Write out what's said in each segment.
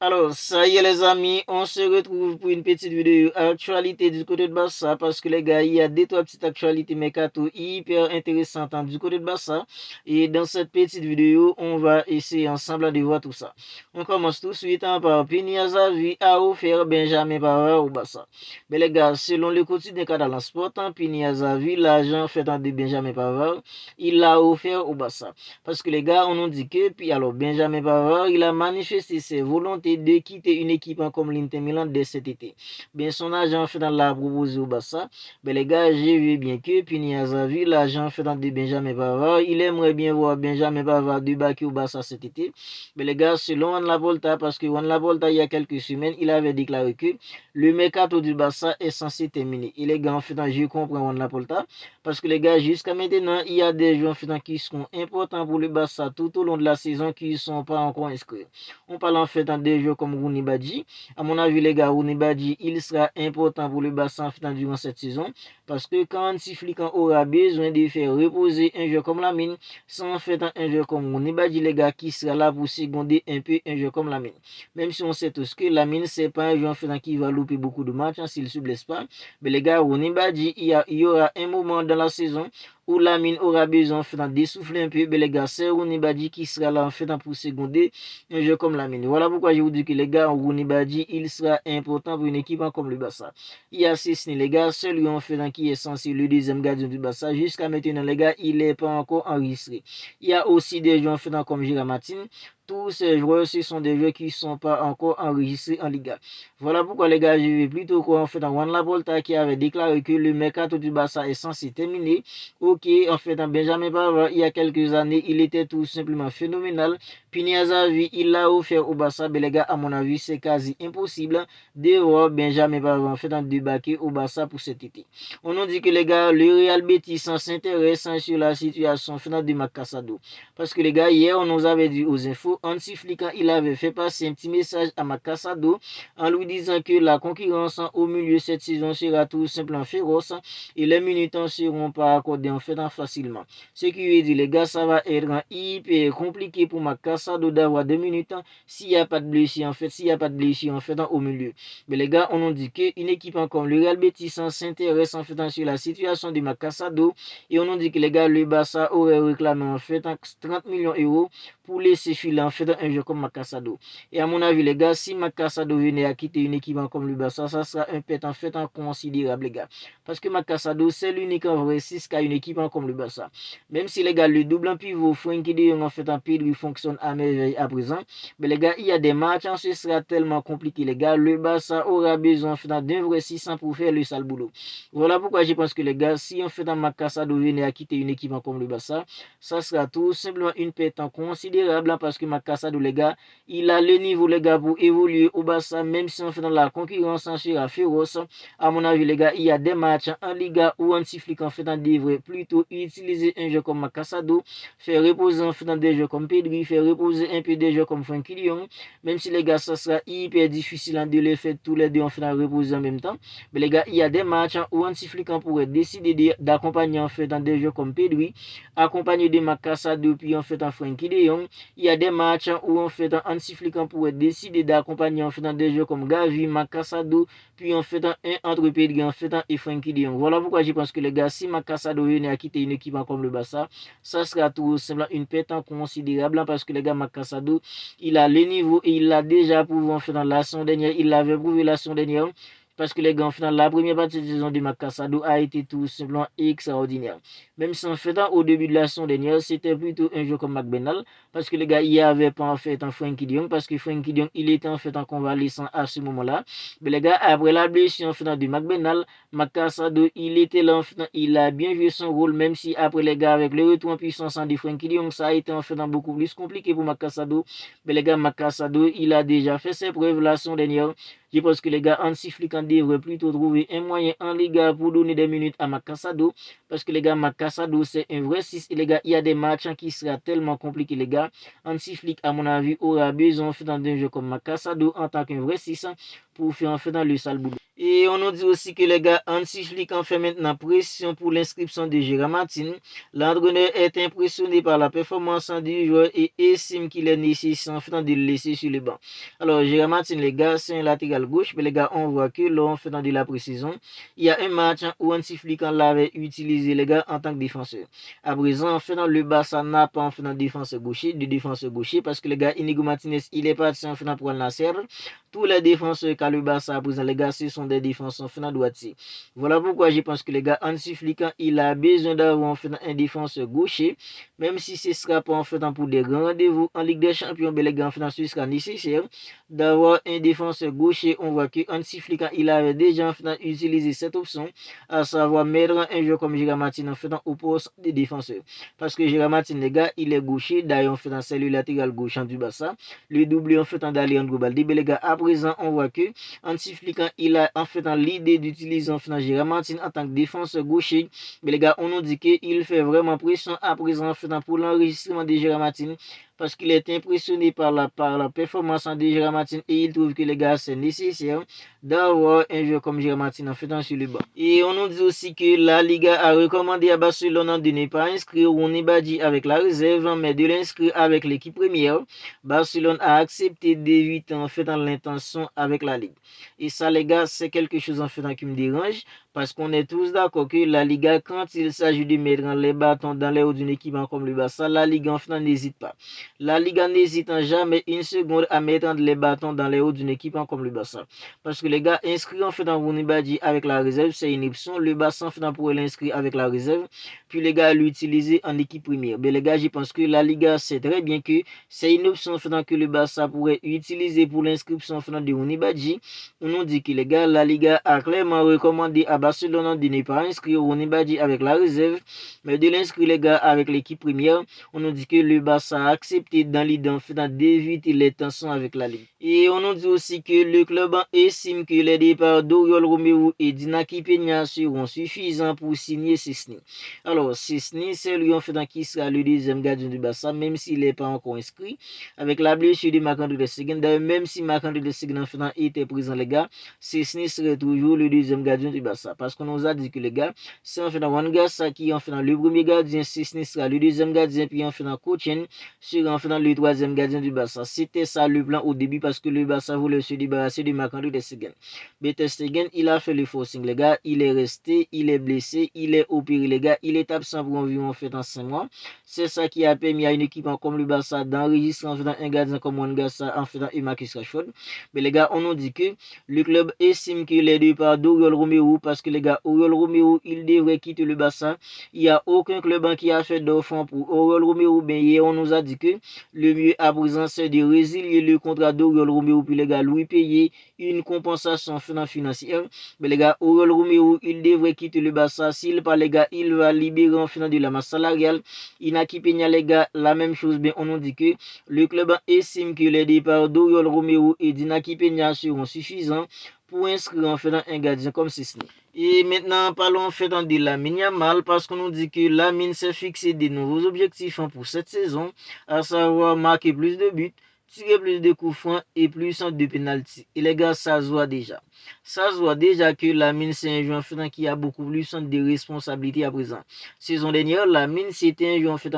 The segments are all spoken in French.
Alors, ça y est les amis, on se retrouve pour une petite vidéo actualité du côté de Barça parce que les gars, il y a deux, trois petites actualités mercato hyper intéressantes du côté de Barça. Et dans cette petite vidéo, on va essayer ensemble de voir tout ça. On commence tout de suite par Pini Xavi a offert Benjamin Pavard au Barça. Mais les gars, selon le quotidien catalan Sport, Pini Xavi, l'agent fait de Benjamin Pavard, il l'a offert au Barça. Parce que les gars, on nous dit que, puis alors Benjamin Pavard, il a manifesté ses volontés de quitter une équipe comme l'Inter Milan dès cet été. Bien, son agent fait dans la proposé au Barça. Ben les gars, j'ai vu bien que Pini Xavi, l'agent fait dans de Benjamin Pavard, il aimerait bien voir Benjamin Pavard débarquer au Barça cet été. Ben les gars, selon Juan Laporta, parce que Juan Laporta, il y a quelques semaines, il avait déclaré que le mercato du Barça est censé terminer. Et les gars, en fait, je comprends Juan Laporta, parce que les gars, jusqu'à maintenant, il y a des joueurs qui seront importants pour le Barça tout au long de la saison qui ne sont pas encore inscrits. On parle en fait des joueurs comme Rooney Badji. À mon avis, les gars, Rooney Badji, il sera important pour le Barça en fait durant cette saison. Parce que quand Hansi Flick aura besoin de faire reposer un joueur comme Lamine, sans en fait un joueur comme Rooney Badji, les gars, qui sera là pour seconder un peu un joueur comme Lamine. Même si on sait tous que Lamine, c'est pas un joueur en fait qui va louper beaucoup de matchs s'il ne se blesse pas. Mais les gars, Rooney Badji, il y aura un moment dans la saison où Lamine aura besoin de souffler un peu, mais les gars, c'est Rooney Badji qui sera là en fait pour seconder un jeu comme Lamine. Voilà pourquoi je vous dis que les gars, Rooney Badji, il sera important pour une équipe comme le Barça. Il y a Cessny, les gars, celui en fait qui est censé le deuxième gardien du Barça. Jusqu'à maintenant, les gars, il n'est pas encore enregistré. Il y a aussi des joueurs en fait comme Gérard Martin. Tous ces joueurs, ce sont des joueurs qui ne sont pas encore enregistrés en Liga. Voilà pourquoi les gars, je vais plutôt quoi en fait Juan Laporta qui avait déclaré que le mercato du Barça est censé terminer. Ok, en fait, Benjamin Pavard, il y a quelques années, il était tout simplement phénoménal. Pini Xavi, il l'a offert au Barça, mais les gars, à mon avis, c'est quasi impossible de voir Benjamin Pavard en fait débarquer au Barça pour cet été. On nous dit que les gars, le Real Betis s'intéresse sur la situation finale de Macassado. Parce que les gars, hier, on nous avait dit aux infos, Hansi Flick, il avait fait passer un petit message à Macassado en lui disant que la concurrence au milieu de cette saison sera tout simplement féroce et les minutes ne seront pas accordées en fait facilement. Ce qui veut dire, les gars, ça va être hyper compliqué pour Macassado d'avoir 2 minutes s'il n'y a pas de blessure en fait au milieu. Mais les gars, on nous dit qu'une équipe comme le Real Betis s'intéresse en fait sur la situation de Macassado et on nous dit que les gars, le Barça aurait réclamé en fait 30 millions d'euros pour laisser filer en fait un jeu comme Macassado. Et à mon avis, les gars, si Macassado venait à quitter une équipe comme le Barça, ça sera un pet en fait considérable, les gars. Parce que Macassado, c'est l'unique en vrai 6 qui a une équipe comme le Barça. Même si les gars, le double en pivot, Frenkie de Jong en fait en Pedri fonctionne à merveille à présent. Mais les gars, il y a des matchs, ce sera tellement compliqué, les gars. Le Barça aura besoin en fait d'un vrai 600 pour faire le sale boulot. Voilà pourquoi je pense que les gars, si en fait Macassado venait à quitter une équipe comme le Barça, ça sera tout simplement une perte considérable parce que Macassado, les gars, il a le niveau, les gars, pour évoluer au Barça, même si en fait la concurrence sera féroce. À mon avis, les gars, il y a des matchs en Liga où Hansi Flick en fait devrait plutôt utiliser un jeu comme Macassado, faire reposer en fait des jeux comme Pedri, faire reposer un peu des jeux comme Frenkie de Jong, même si les gars, ça sera hyper difficile de les faire tous les deux en fait reposer en même temps. Mais les gars, il y a des matchs où Hansi Flick pourrait décider d'accompagner en fait dans des jeux comme Pedri, accompagné de Macassado puis en fait en Frenkie de Jong. Il y a des matchs où en fait Hansi Flick pourrait décider d'accompagner en fait dans des jeux comme Gavi, Macassado, puis en fait un entre Pedri en fait et Frenkie de Jong. Voilà pourquoi je pense que les gars, si Macassado venait à quitter une équipe comme le Barça, ça sera tout simplement une perte considérable parce que les gars, Macassado, il a le niveau et il l'a déjà prouvé en fait dans la saison dernière. Il l'avait prouvé la saison dernière. Parce que les gars, en final, la première partie de saison de Macassado a été tout simplement extraordinaire. Même si en fait, au début de la saison dernière, c'était plutôt un jeu comme McBenal. Parce que les gars, il n'y avait pas en fait un Frenkie de Jong. Parce que Frenkie de Jong, il était en fait en convalescent à ce moment-là. Mais les gars, après la blessure en fait de McBenal, Macassado, il était là en fait, il a bien joué son rôle. Même si après les gars, avec le retour en puissance de Frenkie de Jong, ça a été en fait beaucoup plus compliqué pour Macassado. Mais les gars, Macassado, il a déjà fait ses preuves la saison dernière. Je pense que les gars, Hansi Flick devrait plutôt trouver un moyen en Liga pour donner des minutes à Macassado. Parce que les gars, Macassado, c'est un vrai 6. Et les gars, il y a des matchs qui sera tellement compliqués, les gars. Hansi Flick, à mon avis, aura besoin d'un jeu comme Macassado en tant qu'un vrai 6 pour faire en fait dans le sale boulot. Et on nous dit aussi que les gars, Hansi Flick en fait maintenant pression pour l'inscription de Gérard Martin. L'entraîneur est impressionné par la performance du joueur et estime qu'il est nécessaire en fait de le laisser sur le banc. Alors Gérard Martin, les gars, c'est un latéral gauche, mais les gars, on voit que là, en fait de la précision, il y a un match où Hansi Flick l'avait utilisé les gars en tant que défenseur. À présent, en fait, le Barça n'a pas en fait de défenseur gaucher parce que les gars, Inigo Martinez, il est parti en fait pour le Nasser. Tous les défenseurs qu'a le Barça à présent, les gars, ce sont des défenseurs en droitier. Voilà pourquoi je pense que les gars, Hansi Flick, il a besoin d'avoir en fait un défenseur gaucher, même si ce sera pas en fait pour des grands rendez-vous en Ligue des Champions, mais les gars, en fait, ce sera nécessaire d'avoir un défenseur gaucher. On voit que Hansi Flick, il avait déjà en fait utilisé cette option, à savoir mettre un joueur comme Gérard Martin en fait au poste des défenseurs. Parce que Gérard Martin, les gars, il est gaucher, d'ailleurs, en fait, c'est le latéral gauche du Barça. Le doublé en fait d'Alejandro Balde, les gars, à présent, on voit que Hansi Flick, il a en fait l'idée d'utiliser en fait Gérard Martin en tant que défenseur gaucher. Mais les gars, on nous dit qu'il fait vraiment pression à présent en fait pour l'enregistrement de Gérard Martin parce qu'il est impressionné par la performance de Gérard Martin et il trouve que les gars, c'est nécessaire d'avoir un joueur comme Gérard Martin en fait sur le banc. Et on nous dit aussi que la Liga a recommandé à Barcelone de ne pas inscrire Rooney Badji avec la réserve, mais de l'inscrire avec l'équipe première. Barcelone a accepté d'éviter en fait l'intention avec la Ligue. Et ça, les gars, c'est quelque chose en fait qui me dérange parce qu'on est tous d'accord que la Liga, quand il s'agit de mettre les bâtons dans les roues d'une équipe comme le Barça, la Ligue en fait n'hésite pas. La Liga n'hésite jamais une seconde à mettre les bâtons dans les roues d'une équipe comme le Barça. Parce que les gars, inscrire en fait dans Rooney Badji avec la réserve, c'est une option. Le Barça en fait pourrait l'inscrire avec la réserve, puis les gars l'utiliser en équipe première. Mais les gars, je pense que la Liga sait très bien que c'est une option en fait que le Barça pourrait utiliser pour l'inscription en fait de Rooney Badji. On nous dit que les gars, la Liga a clairement recommandé à Barcelone de ne pas inscrire Rooney Badji avec la réserve, mais de l'inscrire les gars avec l'équipe première. On nous dit que le Barça a accepté dans l'idée en fait d'éviter les tensions avec la Ligue. Et on nous dit aussi que le club estime que les départs d'Oriol Romeu et d'Inaki Peña seront suffisants pour signer Szczesny. Alors, Szczesny, c'est lui en fait qui sera le deuxième gardien du Barça, même s'il n'est pas encore inscrit. Avec la blessure de Marc-André Ter Stegen, d'ailleurs, même si Marc-André Ter Stegen en fait était présent, les gars, Szczesny serait toujours le deuxième gardien du Barça. Parce qu'on nous a dit que les gars, c'est en fait Juan Garça qui en fait le premier gardien, Szczesny sera le deuxième gardien, puis en fait Coaching sera en fait le troisième gardien du Barça. C'était ça le plan au début parce que le Barça voulait se débarrasser de Marc-André Ter Stegen. Mais Ter Stegen, il a fait le forcing, les gars, il est resté, il est blessé, il est opéré, les gars, il est absent pour environ en fait en 5 mois. C'est ça qui a permis à une équipe comme le Barça d'enregistrer en fait un gardien comme Juan Garça en faisant Marcus Rashford. Mais les gars, on nous dit que le club estime que les départs d'Oriol Romeu, parce que les gars, Oriol Romeu, il devrait quitter le Barça. Il n'y a aucun club qui a fait d'offre pour Oriol Romeu. Mais hier, on nous a dit que le mieux à présent, c'est de résilier le contrat d'Oriol Romeu, puis les gars, lui payer une compensation financière. Mais les gars, Oriol Romeu, il devrait quitter le Barça. S'il pas, les gars, il va libérer en final de la masse salariale. Inaki Peña, les gars, la même chose. Mais on nous dit que le club estime que les départs d'Oriol Romeu et d'Inaki Peña seront suffisants pour inscrire en fait un gardien comme Szczesny. Et maintenant, parlons en fait de Lamine Yamal parce qu'on nous dit que Lamine s'est fixé des nouveaux objectifs pour cette saison, à savoir marquer plus de buts, tirer plus de coups francs et plus de pénalty. Et les gars, ça se voit déjà. Ça se voit déjà que Lamine, c'est un joueur en fait qui a beaucoup plus de responsabilités à présent. Saison dernière, Lamine, c'était un joueur en fait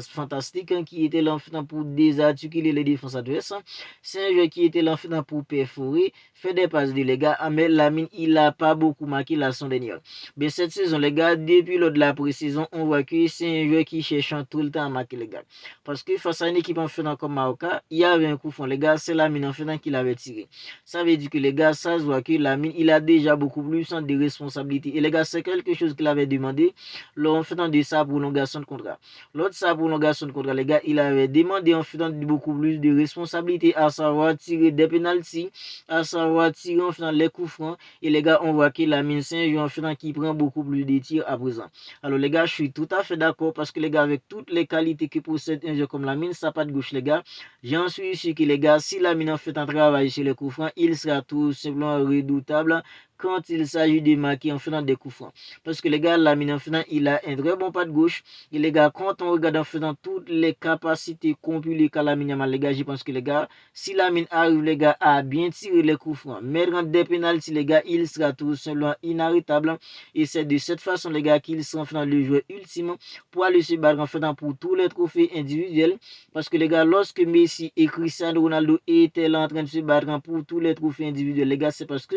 fantastique qui était là en fait pour désarticuler les défenses adverses. C'est un joueur qui était là en fait pour perforer, faire des passes de les gars. Mais Lamine, il n'a pas beaucoup marqué la saison dernière. Mais cette saison, les gars, depuis lors de la pré-saison, on voit que c'est un joueur qui cherche tout le temps à marquer les gars. Parce que face à une équipe en fait comme Maroca, il y avait un coup franc. Les gars, c'est Lamine en fait qui l'avait tiré. Ça veut dire que les gars, ça se voit que Lamine, il a déjà beaucoup plus de responsabilités. Et les gars, c'est quelque chose qu'il avait demandé lors en faisant de sa prolongation de contrat. Lors de sa prolongation de contrat, les gars, il avait demandé en faisant beaucoup plus de responsabilités, à savoir tirer des pénaltys, à savoir tirer en faisant les coups francs. Et les gars, on voit que Lamine, c'est un joueur en faisant qui prend beaucoup plus de tirs à présent. Alors les gars, je suis tout à fait d'accord parce que les gars, avec toutes les qualités que possède un joueur comme Lamine, ça pas de gauche les gars, j'en suis sûr que les gars, si Lamine en fait un travail sur les coups francs, il sera tout simplement redoutable quand il s'agit de marquer en faisant des coups francs. Parce que les gars, Lamine en faisant, il a un très bon pas de gauche. Et les gars, quand on regarde en faisant toutes les capacités compilées qu'a Lamine Yamal, les gars, je pense que les gars, si Lamine arrive, les gars, à bien tirer les coups francs, mettre des pénaltys, les gars, il sera tout simplement inarrêtable. Et c'est de cette façon, les gars, qu'il sera en faisant le joueur ultime pour aller se battre en faisant pour tous les trophées individuels. Parce que les gars, lorsque Messi et Cristiano Ronaldo étaient là en train de se battre pour tous les trophées individuels, les gars, c'est parce que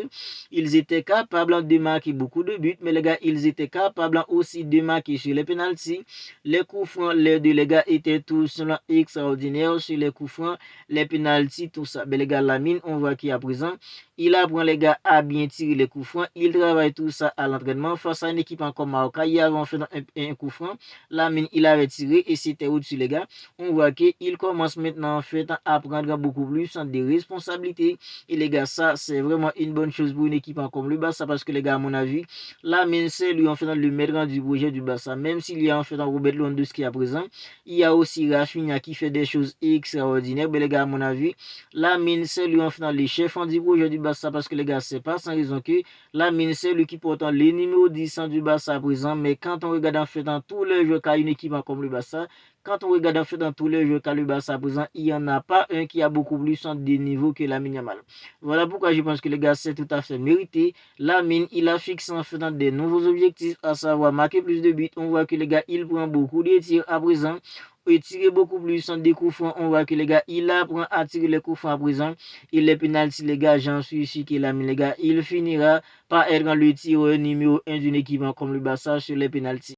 ils étaient capables de marquer beaucoup de buts, mais les gars, ils étaient capables aussi de marquer sur les pénaltys. Les coups francs, les deux, les gars, étaient tout simplement extraordinaires sur les coups francs, les pénaltys, tout ça. Mais les gars, Lamine, on voit qu'à présent, il apprend les gars à bien tirer les coups francs. Il travaille tout ça à l'entraînement face à une équipe encore Maroc. Il avait fait un coup franc. Lamine, il avait tiré et c'était au-dessus, les gars. On voit qu'il commence maintenant en fait à prendre beaucoup plus de responsabilités. Et les gars, ça, c'est vraiment une bonne chose pour une équipe comme le Barça parce que les gars, à mon avis, Lamine, c'est lui en fait le maître du projet du Barça. Même s'il y a en fait Robert Lewandowski à présent, il y a aussi Rafinha qui fait des choses extraordinaires. Mais les gars, à mon avis, Lamine, c'est lui en fait le chef du projet du Barça parce que les gars, c'est pas sans raison que Lamine, c'est lui qui porte les numéros 10 du Barça à présent. Mais quand on regarde en fait dans tous les jeux qu'a une équipe comme le Barça, quand on regarde en fait dans tous les jeux qu'a le Barça à présent, il n'y en a pas un qui a beaucoup plus de niveau que Lamine Yamal. Voilà pourquoi je pense que les gars, c'est tout à fait mérité. Lamine, il a fixé en faisant des nouveaux objectifs, à savoir marquer plus de buts. On voit que les gars, il prend beaucoup de tirs à présent. Et tirer beaucoup plus en des coups francs. On voit que les gars, il apprend à tirer les coups francs à présent. Et les pénaltys, les gars, j'en suis sûr que Lamine, les gars, il finira par être le tireur numéro 1 d'une équipe comme le Barça sur les pénaltys.